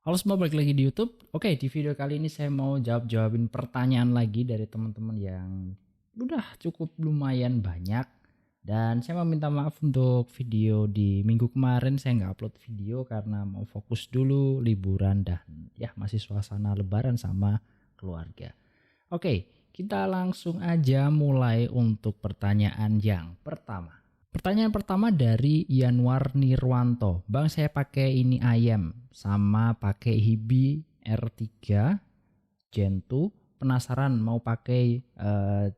Halo semua, balik lagi di YouTube. Oke, di video kali ini saya mau jawabin pertanyaan lagi dari teman-teman yang udah cukup lumayan banyak. Dan saya mau minta maaf untuk video di minggu kemarin saya nggak upload video karena mau fokus dulu liburan dan ya masih suasana lebaran sama keluarga. Oke, kita langsung aja mulai untuk pertanyaan yang pertama. Pertanyaan pertama dari Yanwar Nirwanto. Bang, saya pakai ini ayam sama pakai Hibi R3 Gen 2. Penasaran mau pakai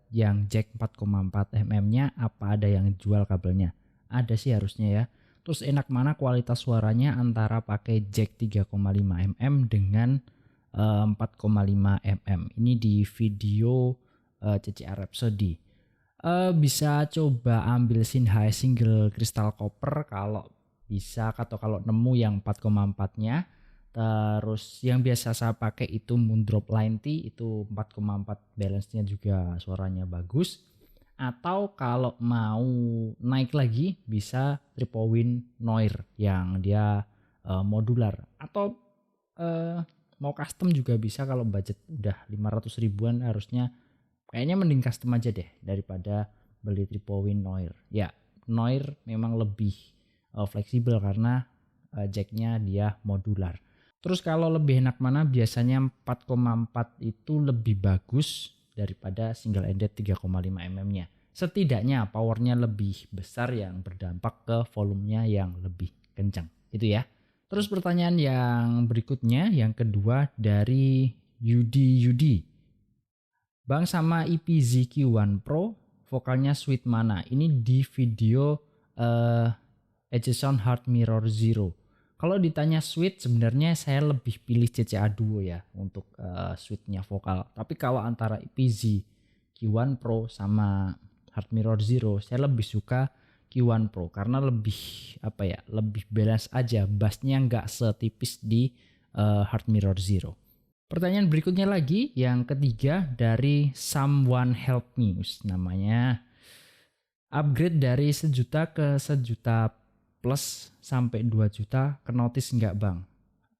yang jack 4,4 mm-nya apa ada yang jual kabelnya? Ada sih harusnya ya. Terus enak mana kualitas suaranya antara pakai jack 3,5 mm dengan 4,5 mm. Ini di video CCR Rhapsody. Bisa coba ambil Shinhai single crystal copper kalau bisa, atau kalau nemu yang 4,4-nya. Terus yang biasa saya pakai itu Moondrop Line T, itu 4,4, balance-nya juga suaranya bagus. Atau kalau mau naik lagi bisa Tripowin Noir yang dia modular. Atau mau custom juga bisa kalau budget udah 500 ribuan, harusnya kayaknya mending custom aja deh daripada beli Tripowin Noir. Ya, Noir memang lebih fleksibel karena jacknya dia modular. Terus kalau lebih enak mana, biasanya 4,4 itu lebih bagus daripada single ended 3,5 mm-nya. Setidaknya powernya lebih besar yang berdampak ke volumenya yang lebih kencang. Itu ya. Terus pertanyaan yang berikutnya, yang kedua dari Yudi. Bang, sama EPZ Q1 Pro vokalnya sweet mana? Ini di video Edison Heart Mirror Zero. Kalau ditanya sweet, sebenarnya saya lebih pilih CCA Duo ya untuk sweetnya vokal. Tapi kalau antara EPZ Q1 Pro sama Heart Mirror Zero, saya lebih suka Q1 Pro karena lebih lebih balance aja, bassnya nggak setipis di Heart Mirror Zero. Pertanyaan berikutnya lagi, yang ketiga dari Someone Help Me, namanya. Upgrade dari 1 juta ke 1 juta plus sampai 2 juta ke notice nggak bang?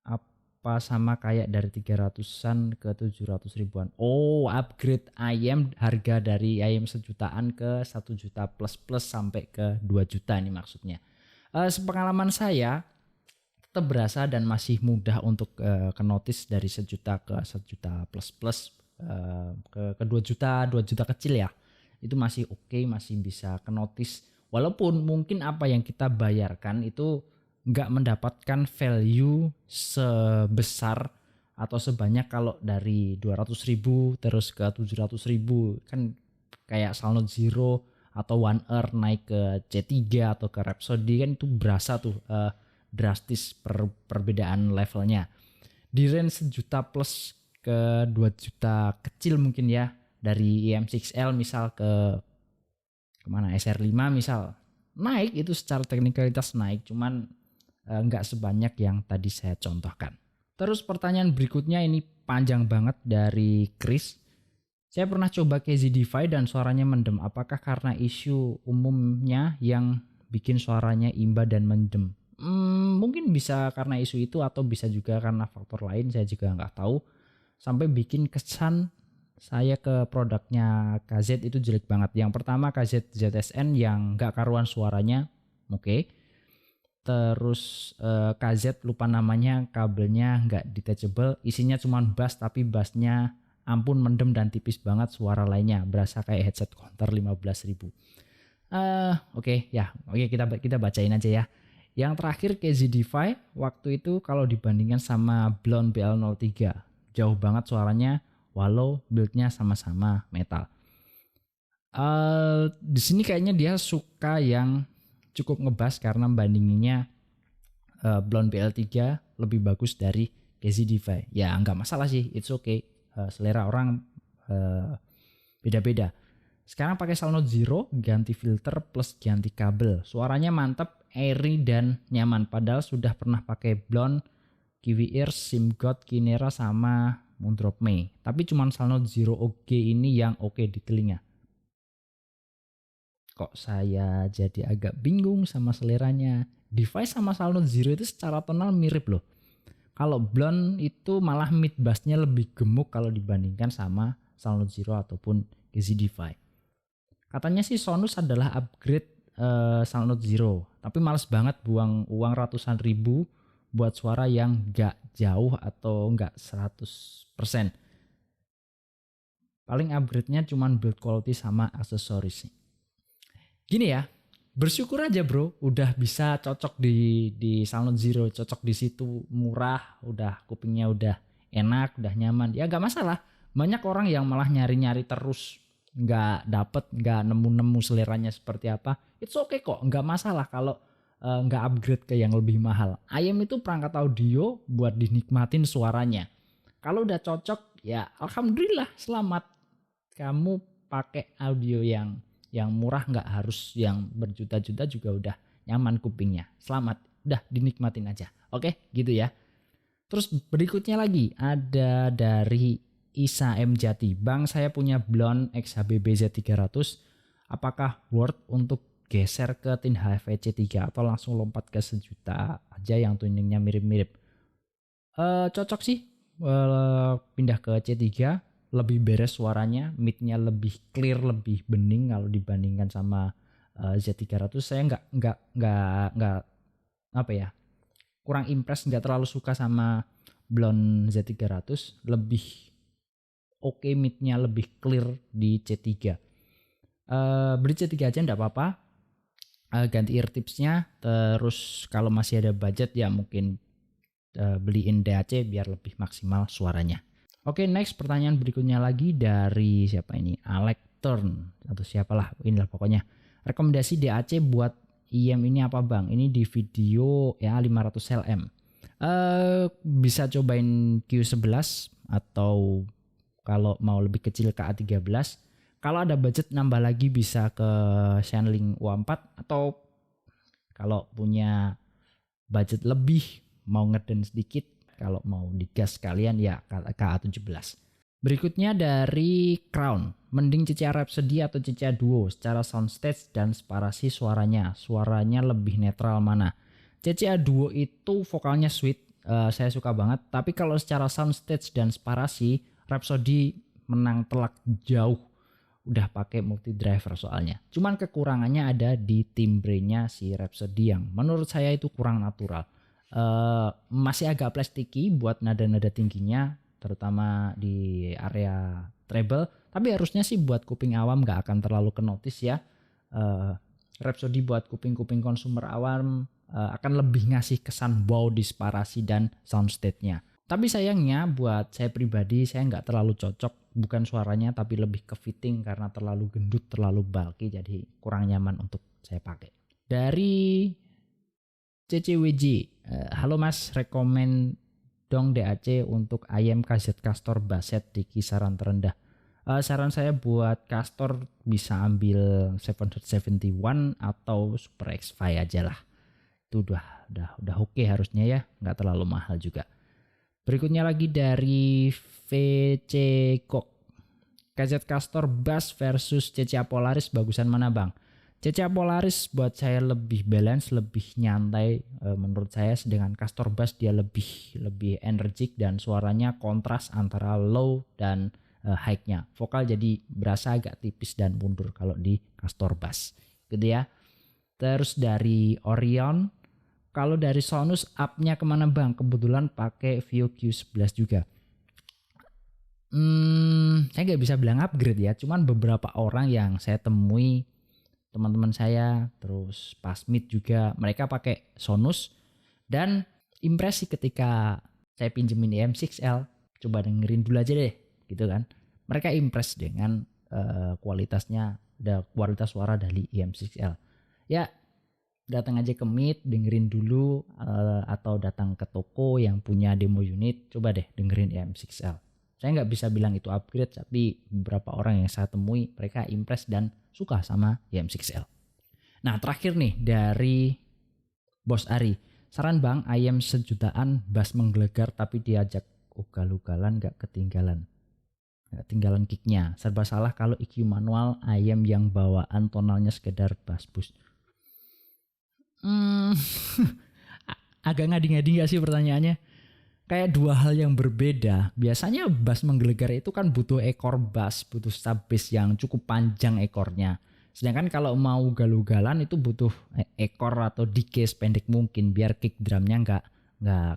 Apa sama kayak dari 300-an ke 700 ribuan? Oh, upgrade ayam, harga dari ayam 1 jutaan ke 1 juta plus plus sampai ke 2 juta ini maksudnya. Sepengalaman saya tetap berasa dan masih mudah untuk ke notice dari 1 juta ke 1 juta plus plus ke 2 juta, 2 juta kecil ya. Itu masih oke, masih bisa ke notice. Walaupun mungkin apa yang kita bayarkan itu nggak mendapatkan value sebesar atau sebanyak kalau dari 200 ribu terus ke 700 ribu. Kan kayak Soundnote Zero atau One Earth naik ke C3 atau ke Rhapsody, kan itu berasa tuh drastis perbedaan levelnya. Di range 1 juta plus ke 2 juta kecil mungkin ya, dari EM6L misal ke kemana, SR5 misal, naik itu secara teknikalitas naik, cuman nggak sebanyak yang tadi saya contohkan. Terus pertanyaan berikutnya ini panjang banget dari Chris. Saya pernah coba KZDiFi dan suaranya mendem. Apakah karena isu umumnya yang bikin suaranya imba dan mendem? Mungkin bisa karena isu itu atau bisa juga karena faktor lain, saya juga nggak tahu. Sampai bikin kesan saya ke produknya KZ itu jelek banget. Yang pertama KZ ZSN yang nggak karuan suaranya, oke. Terus KZ lupa namanya, kabelnya nggak detachable, isinya cuma bass tapi bassnya ampun mendem dan tipis banget, suara lainnya berasa kayak headset counter 15.000. Oke, kita bacain aja ya. Yang terakhir KZDiFi, waktu itu kalau dibandingkan sama Blonde BL03 jauh banget suaranya walau buildnya sama-sama metal. Di sini kayaknya dia suka yang cukup ngebas karena bandinginnya Blonde BL3 lebih bagus dari KZDiFi. Ya nggak masalah sih, it's okay. Selera orang beda-beda. Sekarang pakai Soundnote Zero, ganti filter plus ganti kabel. Suaranya mantap, airy dan nyaman. Padahal sudah pernah pakai Blonde, Kiwi Ears, SimGod, Kinera sama Moondrop May. Tapi cuma Soundnote Zero OG ini yang oke di telinga. Kok saya jadi agak bingung sama seleranya. Device sama Soundnote Zero itu secara tonal mirip loh. Kalau Blonde itu malah mid bassnya lebih gemuk kalau dibandingkan sama SoundNote Zero ataupun KZDivi. Katanya sih Sonus adalah upgrade SoundNote Zero, tapi males banget buang uang ratusan ribu buat suara yang gak jauh atau gak 100%. Paling upgrade-nya cuman build quality sama aksesoris. Gini ya, bersyukur aja bro, udah bisa cocok di SoundNote Zero, cocok di situ, murah, udah kupingnya udah enak, udah nyaman. Ya gak masalah. Banyak orang yang malah nyari-nyari terus, nggak dapet, nggak nemu-nemu seleranya seperti apa. It's okay kok, nggak masalah kalau nggak upgrade ke yang lebih mahal. IM itu perangkat audio buat dinikmatin suaranya. Kalau udah cocok, ya alhamdulillah, selamat. Kamu pakai audio yang murah, nggak harus yang berjuta-juta juga udah nyaman kupingnya. Selamat, udah dinikmatin aja. Oke, gitu ya. Terus berikutnya lagi ada dari Isa M Jati. Bang, saya punya Blonde XHBB Z300. Apakah worth untuk geser ke tin HV C3 atau langsung lompat ke sejuta aja yang tuningnya mirip-mirip? Cocok sih pindah ke C3, lebih beres suaranya, midnya lebih clear, lebih bening kalau dibandingkan sama Z300. Saya nggak apa ya, kurang impress, nggak terlalu suka sama Blonde Z300. Lebih oke, midnya lebih clear di C3. Beli C3 aja nggak apa-apa, ganti ear tipsnya. Terus kalau masih ada budget ya mungkin beliin DAC biar lebih maksimal suaranya. Oke, next pertanyaan berikutnya lagi dari siapa ini? Alex Turn atau siapalah, inilah pokoknya. Rekomendasi DAC buat IM ini apa bang? Ini di video ya 500 LM. Bisa cobain Q11 atau kalau mau lebih kecil ke A13. Kalau ada budget nambah lagi bisa ke Shanling U4, atau kalau punya budget lebih mau ngeden sedikit, kalau mau digas sekalian ya KA17. Berikutnya dari Crown. Mending CCA Rhapsody atau CCA Duo secara soundstage dan separasi suaranya. Suaranya lebih netral mana? CCA Duo itu vokalnya sweet, saya suka banget. Tapi kalau secara soundstage dan separasi, Rhapsody menang telak jauh. Udah pakai multi driver soalnya. Cuman kekurangannya ada di timbrenya si Rhapsody yang menurut saya itu kurang natural. Masih agak plastiki buat nada-nada tingginya, terutama di area treble, tapi harusnya sih buat kuping awam gak akan terlalu kenotis ya. Rhapsody buat kuping-kuping konsumer awam akan lebih ngasih kesan wow di separasi dan soundstage-nya. Tapi sayangnya buat saya pribadi, saya nggak terlalu cocok, bukan suaranya tapi lebih ke fitting karena terlalu gendut, terlalu bulky, jadi kurang nyaman untuk saya pakai. Dari CCWJ, halo mas, rekomen dong DAC untuk IM KZ Castor Basset di kisaran terendah. Saran saya buat Castor bisa ambil 771 atau Super X5 aja lah. Itu udah oke harusnya ya, nggak terlalu mahal juga. Berikutnya lagi dari VC Kok. KZ Castor Bass versus CCA Polaris, bagusan mana bang? CCA Polaris buat saya lebih balance, lebih nyantai menurut saya, sedangkan Castor Bass dia lebih energik dan suaranya kontras antara low dan high-nya. Vokal jadi berasa agak tipis dan mundur kalau di Castor Bass. Gitu ya. Terus dari Orion, kalau dari Sonus up-nya kemana bang? Kebetulan pakai Vio Q11 juga. Saya nggak bisa bilang upgrade ya, cuman beberapa orang yang saya temui, teman-teman saya, terus pas meet juga, mereka pakai Sonus dan impresi ketika saya pinjemin EM6L, coba dengerin dulu aja deh, gitu kan. Mereka impress dengan kualitasnya, kualitas suara dari EM6L. Ya, datang aja ke meet, dengerin dulu, atau datang ke toko yang punya demo unit, coba deh dengerin EM6L. Saya nggak bisa bilang itu upgrade, tapi beberapa orang yang saya temui mereka impress dan suka sama EM6L. Nah terakhir nih dari Bos Ari, saran bang, IM sejutaan bass menggelegar tapi diajak ugal-ugalan nggak ketinggalan kicknya. Serba salah kalau EQ manual, IM yang bawaan tonalnya sekedar bass boost. Agak ngadi-ngadi gak sih pertanyaannya? kayak dua hal yang berbeda. Biasanya bass menggelegar itu kan butuh ekor bass, butuh sub bass yang cukup panjang ekornya. Sedangkan kalau mau galugalan itu butuh ekor atau decay sependek mungkin biar kick drumnya nggak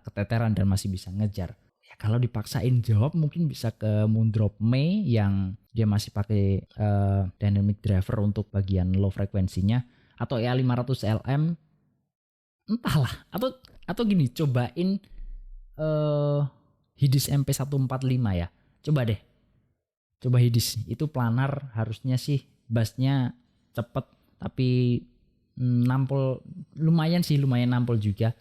keteteran dan masih bisa ngejar. Ya kalau dipaksain jawab mungkin bisa ke Moondrop May yang dia masih pakai dynamic driver untuk bagian low frekuensinya, atau EA500 LM, entahlah, atau gini, cobain Hidis MP145 ya. Coba Hidis itu planar, harusnya sih bassnya cepet tapi nampol lumayan nampol juga.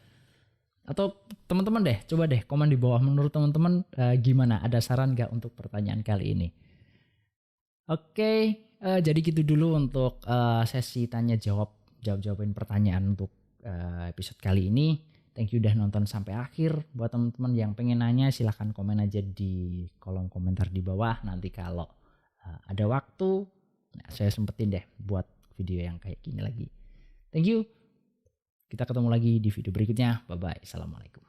Atau teman-teman coba deh komen di bawah menurut teman-teman gimana, ada saran gak untuk pertanyaan kali ini. Oke, jadi gitu dulu untuk sesi tanya jawabin pertanyaan untuk episode kali ini. Thank you udah nonton sampai akhir. Buat teman-teman yang pengen nanya silahkan komen aja di kolom komentar di bawah. Nanti kalau ada waktu, saya sempetin deh buat video yang kayak gini lagi. Thank you. Kita ketemu lagi di video berikutnya. Bye bye. Assalamualaikum.